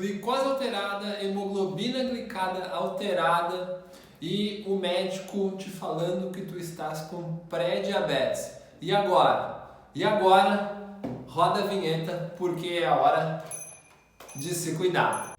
glicose alterada, hemoglobina glicada alterada e o médico te falando que tu estás com pré-diabetes. E agora? Roda a vinheta porque é a hora de se cuidar.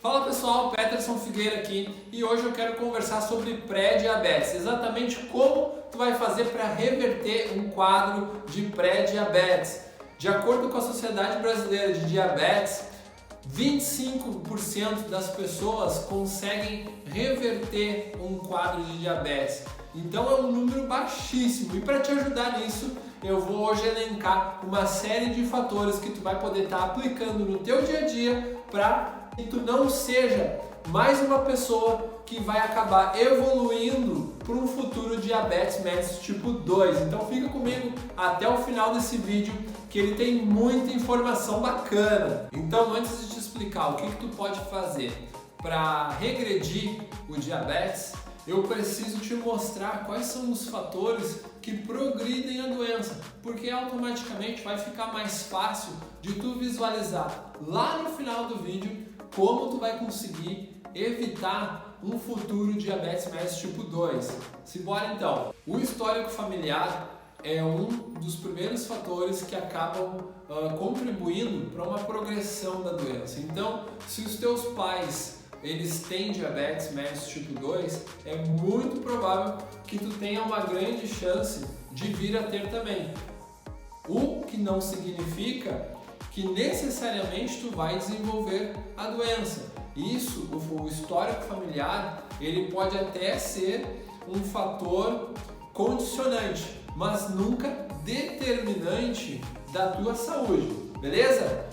Fala pessoal, Peterson Figueira aqui e hoje eu quero conversar sobre pré-diabetes, exatamente como tu vai fazer para reverter um quadro de pré-diabetes. De acordo com a Sociedade Brasileira de Diabetes, 25% das pessoas conseguem reverter um quadro de diabetes. Então é um número baixíssimo e para te ajudar nisso eu vou hoje elencar uma série de fatores que tu vai poder estar aplicando no teu dia a dia para que tu não seja mais uma pessoa que vai acabar evoluindo para um futuro diabetes mellitus tipo 2. Então fica comigo até o final desse vídeo que ele tem muita informação bacana. Então antes de te explicar o que tu pode fazer para regredir o diabetes, eu preciso te mostrar quais são os fatores que progridem a doença, porque automaticamente vai ficar mais fácil de tu visualizar lá no final do vídeo como tu vai conseguir evitar um futuro diabetes mellitus tipo 2. Simbora então! O histórico familiar é um dos primeiros fatores que acabam contribuindo para uma progressão da doença. Então, se os teus pais eles têm diabetes mellitus tipo 2, é muito provável que tu tenha uma grande chance de vir a ter também. O que não significa que necessariamente tu vai desenvolver a doença. Isso, o histórico familiar, ele pode até ser um fator condicionante, mas nunca determinante da tua saúde, beleza?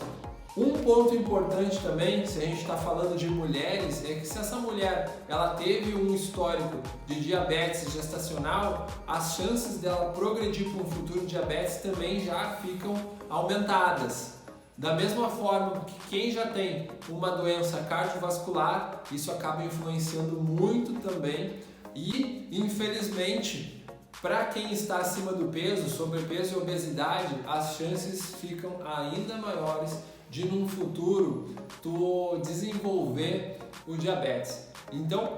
Um ponto importante também, se a gente está falando de mulheres, é que se essa mulher ela teve um histórico de diabetes gestacional, as chances dela progredir para um futuro diabetes também já ficam aumentadas. Da mesma forma que quem já tem uma doença cardiovascular, isso acaba influenciando muito também e, infelizmente, para quem está acima do peso, sobrepeso e obesidade, as chances ficam ainda maiores de num futuro tu desenvolver o diabetes. Então,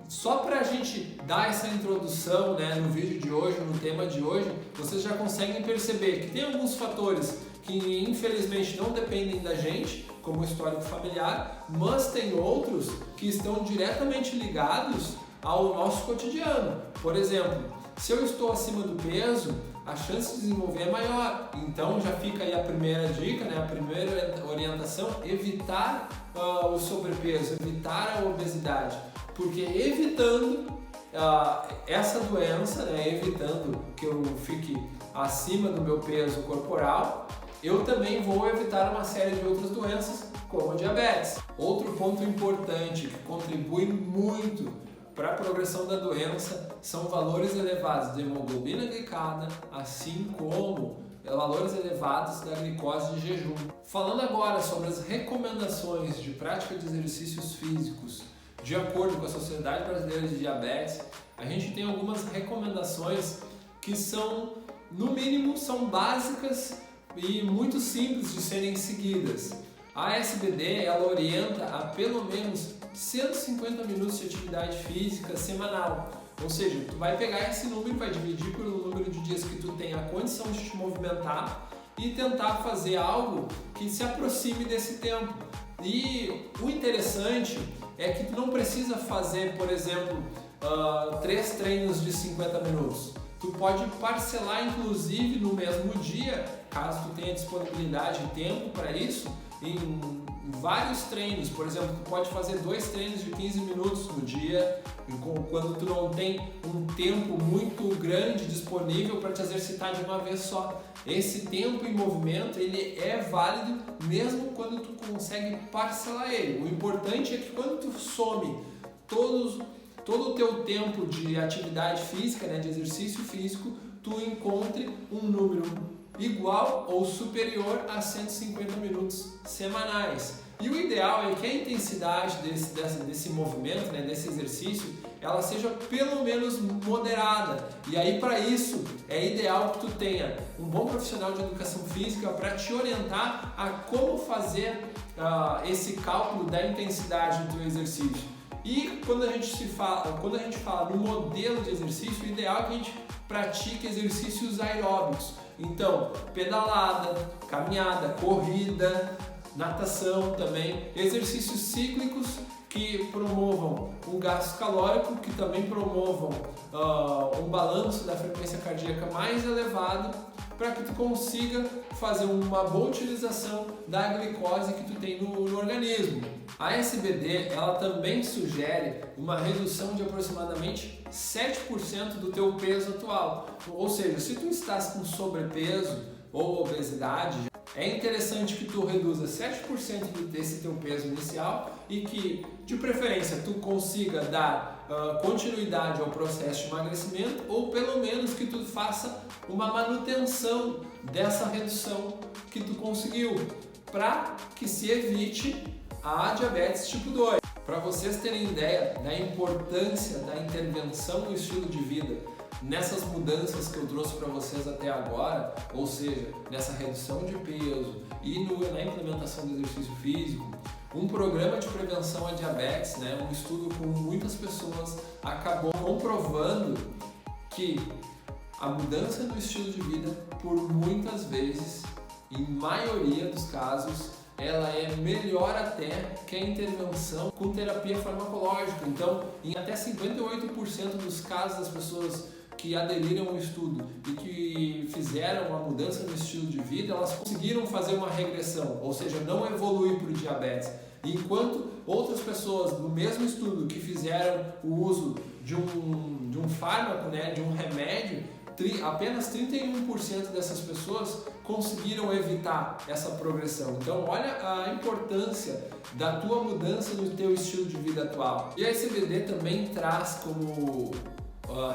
só para a gente dar essa introdução, né, no vídeo de hoje, no tema de hoje, vocês já conseguem perceber que tem alguns fatores que infelizmente não dependem da gente, como o histórico familiar, mas tem outros que estão diretamente ligados ao nosso cotidiano. Por exemplo, se eu estou acima do peso, a chance de desenvolver é maior. Então já fica aí a primeira dica, né? A primeira orientação, evitar o sobrepeso, evitar a obesidade. Porque evitando essa doença, né? Evitando que eu fique acima do meu peso corporal, eu também vou evitar uma série de outras doenças, como a diabetes. Outro ponto importante que contribui muito para a progressão da doença são valores elevados de hemoglobina glicada, assim como valores elevados da glicose de jejum. Falando agora sobre as recomendações de prática de exercícios físicos, de acordo com a Sociedade Brasileira de Diabetes, a gente tem algumas recomendações que são, no mínimo, são básicas e muito simples de serem seguidas. A ASBD ela orienta a pelo menos 150 minutos de atividade física semanal. Ou seja, tu vai pegar esse número, vai dividir pelo número de dias que tu tem a condição de te movimentar e tentar fazer algo que se aproxime desse tempo. E o interessante é que tu não precisa fazer, por exemplo, 3 treinos de 50 minutos. Tu pode parcelar inclusive no mesmo dia, caso tu tenha disponibilidade e tempo para isso, em vários treinos. Por exemplo, tu pode fazer 2 treinos de 15 minutos no dia, quando tu não tem um tempo muito grande disponível para te exercitar de uma vez só. Esse tempo em movimento, ele é válido mesmo quando tu consegue parcelar ele. O importante é que quando tu some todo o teu tempo de atividade física, né, de exercício físico, tu encontre um número igual ou superior a 150 minutos semanais. E o ideal é que a intensidade desse movimento, né, desse exercício, ela seja pelo menos moderada. E aí, para isso, é ideal que tu tenha um bom profissional de educação física para te orientar a como fazer esse cálculo da intensidade do teu exercício. E quando a gente fala no modelo de exercício, o ideal é que a gente pratique exercícios aeróbicos. Então, pedalada, caminhada, corrida, natação também, exercícios cíclicos que promovam um gasto calórico, que também promovam um balanço da frequência cardíaca mais elevado, para que tu consiga fazer uma boa utilização da glicose que tu tem no organismo. A SBD, ela também sugere uma redução de aproximadamente 7% do teu peso atual. Ou seja, se tu estás com sobrepeso ou obesidade, é interessante que tu reduza 7% desse teu peso inicial e que, de preferência, tu consiga dar continuidade ao processo de emagrecimento, ou pelo menos que tu faça uma manutenção dessa redução que tu conseguiu, para que se evite a diabetes tipo 2. Para vocês terem ideia da importância da intervenção no estilo de vida, nessas mudanças que eu trouxe para vocês até agora, ou seja, nessa redução de peso e na implementação do exercício físico, um programa de prevenção à diabetes, né, um estudo com muitas pessoas acabou comprovando que a mudança no estilo de vida, por muitas vezes, em maioria dos casos, ela é melhor até que a intervenção com terapia farmacológica. Então, em até 58% dos casos das pessoas que aderiram ao estudo e que fizeram uma mudança no estilo de vida, elas conseguiram fazer uma regressão, ou seja, não evoluir para o diabetes. Enquanto outras pessoas no mesmo estudo que fizeram o uso de um fármaco, né, de um remédio, apenas 31% dessas pessoas conseguiram evitar essa progressão. Então, olha a importância da tua mudança no teu estilo de vida atual. E a SBD também traz como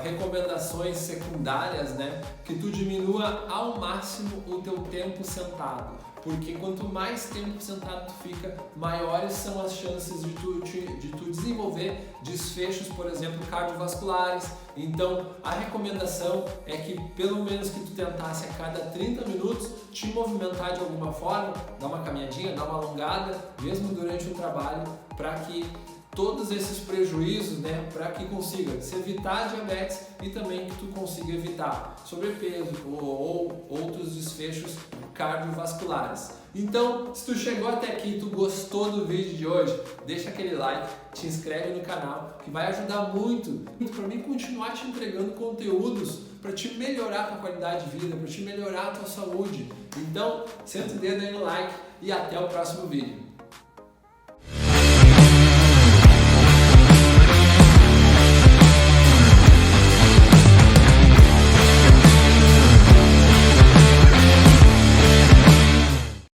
recomendações secundárias, né, que tu diminua ao máximo o teu tempo sentado, porque quanto mais tempo sentado tu fica, maiores são as chances de tu desenvolver desfechos, por exemplo, cardiovasculares. Então, a recomendação é que pelo menos que tu tentasse a cada 30 minutos te movimentar de alguma forma, dar uma caminhadinha, dar uma alongada, mesmo durante o trabalho, para que todos esses prejuízos, né, para que consiga se evitar a diabetes e também que tu consiga evitar sobrepeso ou outros desfechos cardiovasculares. Então, se tu chegou até aqui e tu gostou do vídeo de hoje, deixa aquele like, te inscreve no canal, que vai ajudar muito para mim continuar te entregando conteúdos para te melhorar a tua qualidade de vida, para te melhorar a tua saúde. Então, senta o dedo aí no like e até o próximo vídeo.